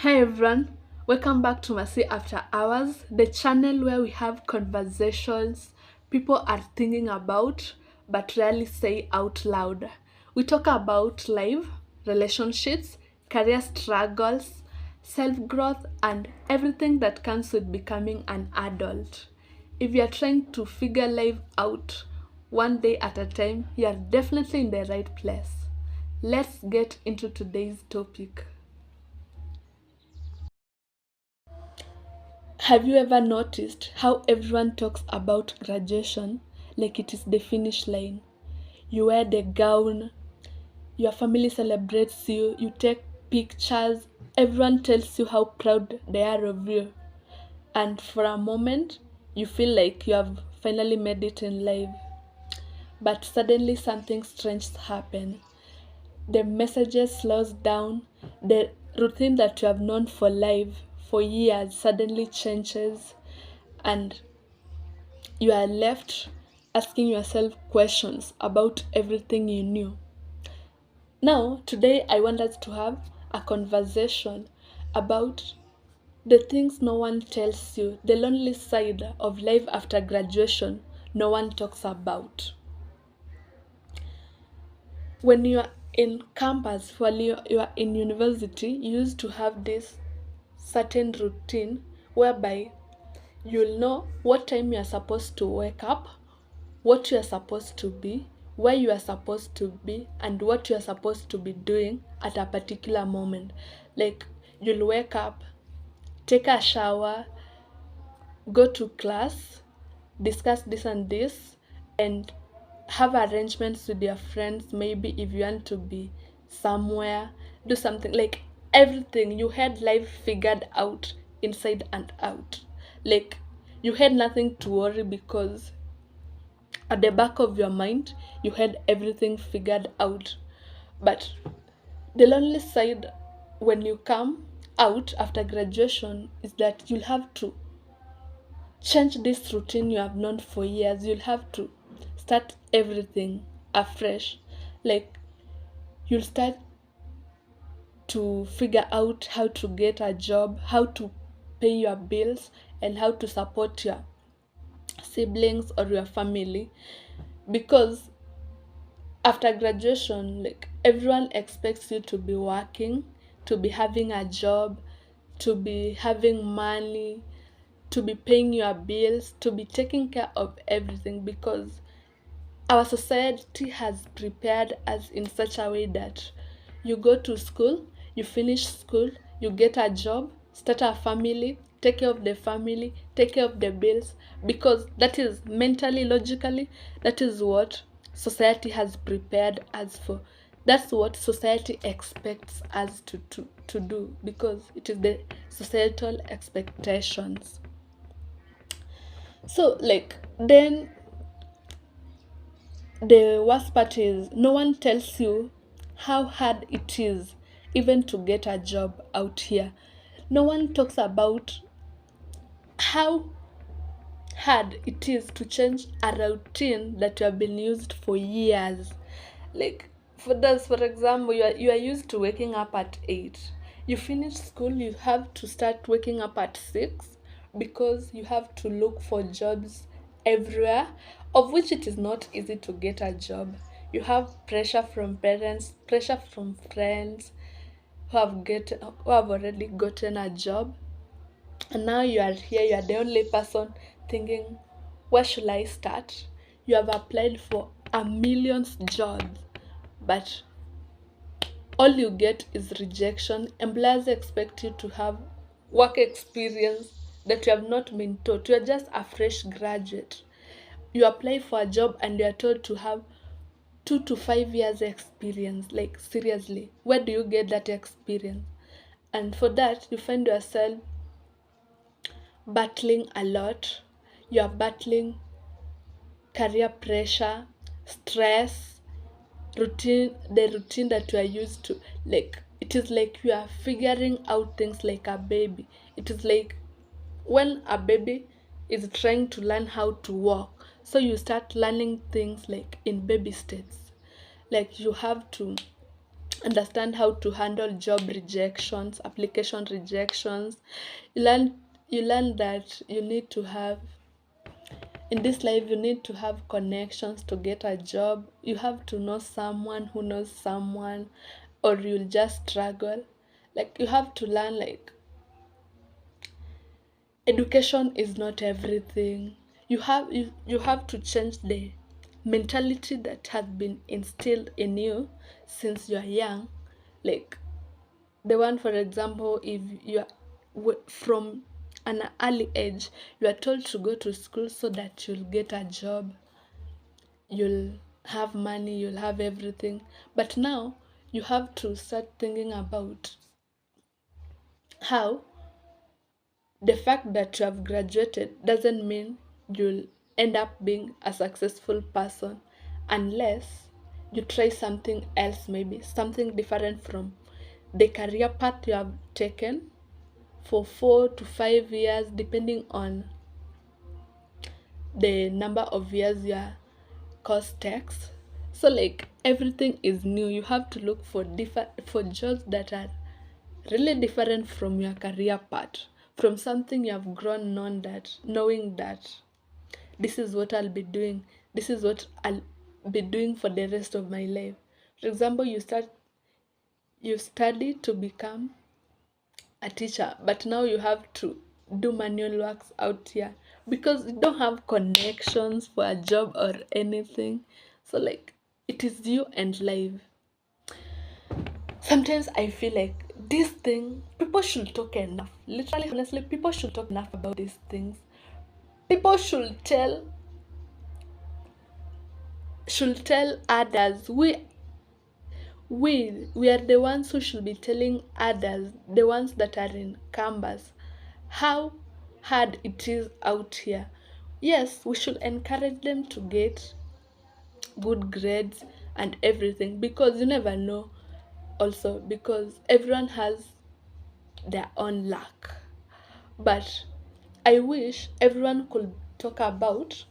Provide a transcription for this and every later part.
Hey everyone, welcome back to Mercy After Hours, the channel where we have conversations people are thinking about but rarely say out loud. We talk about life, relationships, career struggles, self growth, and everything that comes with becoming an adult. If you are trying to figure life out one day at a time, you are definitely in the right place. Let's get into today's topic. Have you ever noticed how everyone talks about graduation like it is the finish line? You wear the gown, your family celebrates you, you take pictures, everyone tells you how proud they are of you. And for a moment, you feel like you have finally made it in life. But suddenly something strange happens. The messages slows down, the routine that you have known for life for years suddenly changes, and you are left asking yourself questions about everything you knew. Now, today, I want us to have a conversation about the things no one tells you, the lonely side of life after graduation no one talks about. When you are in campus, while you are in university, you used to have this certain routine whereby you'll know what time you are supposed to wake up, what you are supposed to be, where you are supposed to be, and what you are supposed to be doing at a particular moment. Like you'll wake up, take a shower, go to class, discuss this and this, and have arrangements with your friends. Maybe if you want to be somewhere, do something like everything. You had life figured out inside and out. Like you had nothing to worry because at the back of your mind you had everything figured out. But the lonely side when you come out after graduation is that you'll have to change this routine you have known for years. You'll have to start everything afresh. Like you'll start to figure out how to get a job, how to pay your bills, and how to support your siblings or your family, because after graduation, like everyone expects you to be working, to be having a job, to be having money, to be paying your bills, to be taking care of everything, because our society has prepared us in such a way that you go to school, you finish school, you get a job, start a family, take care of the family, take care of the bills, because that is mentally, logically, that is what society has prepared us for. That's what society expects us to do, because it is the societal expectations. So, like, then the worst part is no one tells you how hard it is even to get a job out here. No one talks about how hard it is to change a routine that you have been used for years. Like for example, you are used to waking up at 8. You finish school, you have to start waking up at 6 because you have to look for jobs everywhere, of which it is not easy to get a job. You have pressure from parents, pressure from friends who have already gotten a job, and now you are here, you are the only person thinking, where should I start? You have applied for a millions jobs, but all you get is rejection. Employers expect you to have work experience that you have not been taught. You are just a fresh graduate. You apply for a job and you are told to have 2 to 5 years experience. Like seriously, where do you get that experience? And for that, you find yourself battling a lot. You are battling career pressure, stress, the routine that you are used to. Like it is like you are figuring out things like a baby. It is like when a baby is trying to learn how to walk. So you start learning things like in baby steps. Like you have to understand how to handle job rejections, application rejections. You learn that you need to have, in this life you need to have connections to get a job. You have to know someone who knows someone, or you'll just struggle. Like, you have to learn, like, education is not everything. You have to change the mentality that has been instilled in you since you are young. Like, the one, for example, if you are from an early age you are told to go to school so that you'll get a job, you'll have money, you'll have everything. But now you have to start thinking about how the fact that you have graduated doesn't mean you'll end up being a successful person unless you try something else, maybe something different from the career path you have taken for 4 to 5 years, depending on the number of years your course takes. So, like, everything is new. You have to look for jobs that are really different from your career path, from something you have grown knowing that this is what I'll be doing, this is what I'll be doing for the rest of my life. For example, you study to become a teacher, but now you have to do manual works out here because you don't have connections for a job or anything. So, like, it is you and life. Sometimes I feel like this thing, people should talk enough. Literally, honestly, people should talk enough about these things. People should tell others. We are the ones who should be telling others, the ones that are in campus, how hard it is out here. Yes, we should encourage them to get good grades and everything, because you never know, also because everyone has their own luck. But I wish everyone could talk about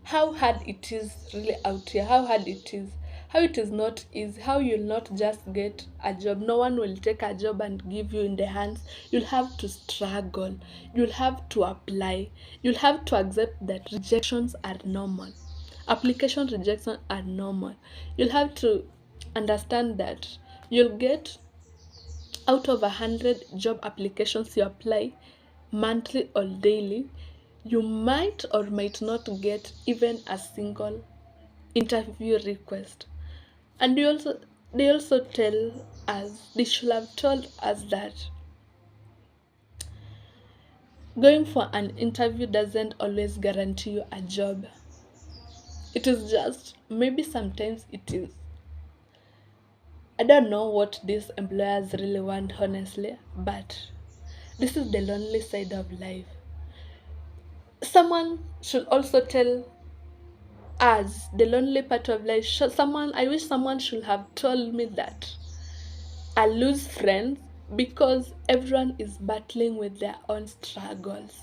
how hard it is really out here, how it is not easy, how you'll not just get a job. No one will take a job and give you in the hands. You'll have to struggle, you'll have to apply, you'll have to accept that rejections are normal, application rejections are normal. You'll have to understand that you'll get, out of 100 job applications you apply monthly or daily, you might or might not get even a single interview request. And they also tell us, they should have told us that going for an interview doesn't always guarantee you a job. It is just, maybe sometimes it is. I don't know what these employers really want, honestly, but this is the lonely side of life. Someone should also tell us the lonely part of life. I wish someone should have told me that I lose friends because everyone is battling with their own struggles.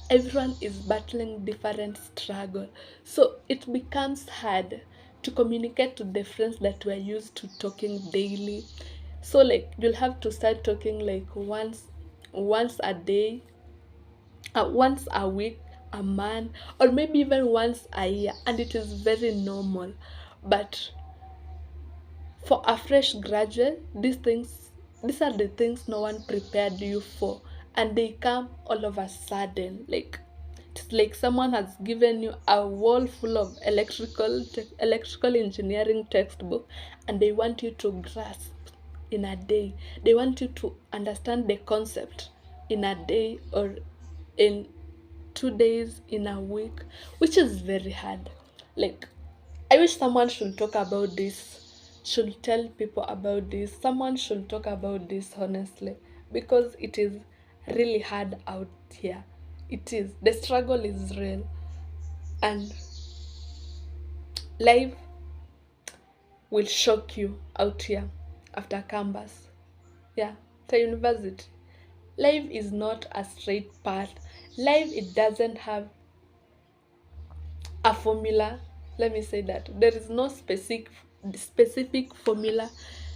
Everyone is battling different struggle. So it becomes hard to communicate to the friends that we're used to talking daily. So, like, you'll have to start talking like once a day, once a week, a month, or maybe even once a year, and it is very normal. But for a fresh graduate, these are the things no one prepared you for, and they come all of a sudden. Like, it's like someone has given you a wall full of electrical engineering textbook, and they want you to grasp in a day. They want you to understand the concept in a day, or in 2 days, in a week, which is very hard. Like, I wish someone should talk about this, should tell people about this. Someone should talk about this, honestly, because it is really hard out here. It is. The struggle is real, and life will shock you out here after campus. Yeah, the university. Life is not a straight path. Life, it doesn't have a formula. Let me say that there is no specific formula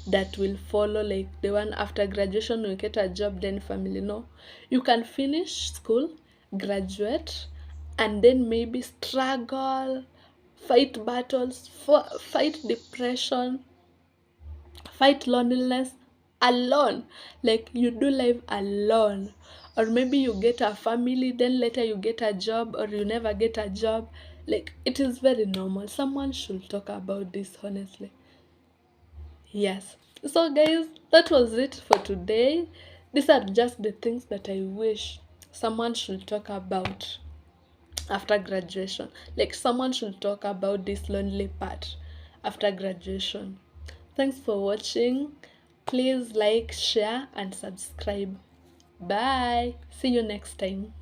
that will follow, like the one after graduation you get a job then family. No, you can finish school, graduate, and then maybe struggle, fight battles, fight depression, fight loneliness alone. Like you do life alone. Or maybe you get a family, then later you get a job, or you never get a job. Like it is very normal. Someone should talk about this honestly. Yes. So, guys, that was it for today. These are just the things that I wish someone should talk about after graduation. Like, someone should talk about this lonely part after graduation. Thanks for watching. Please like, share, and subscribe. Bye. See you next time.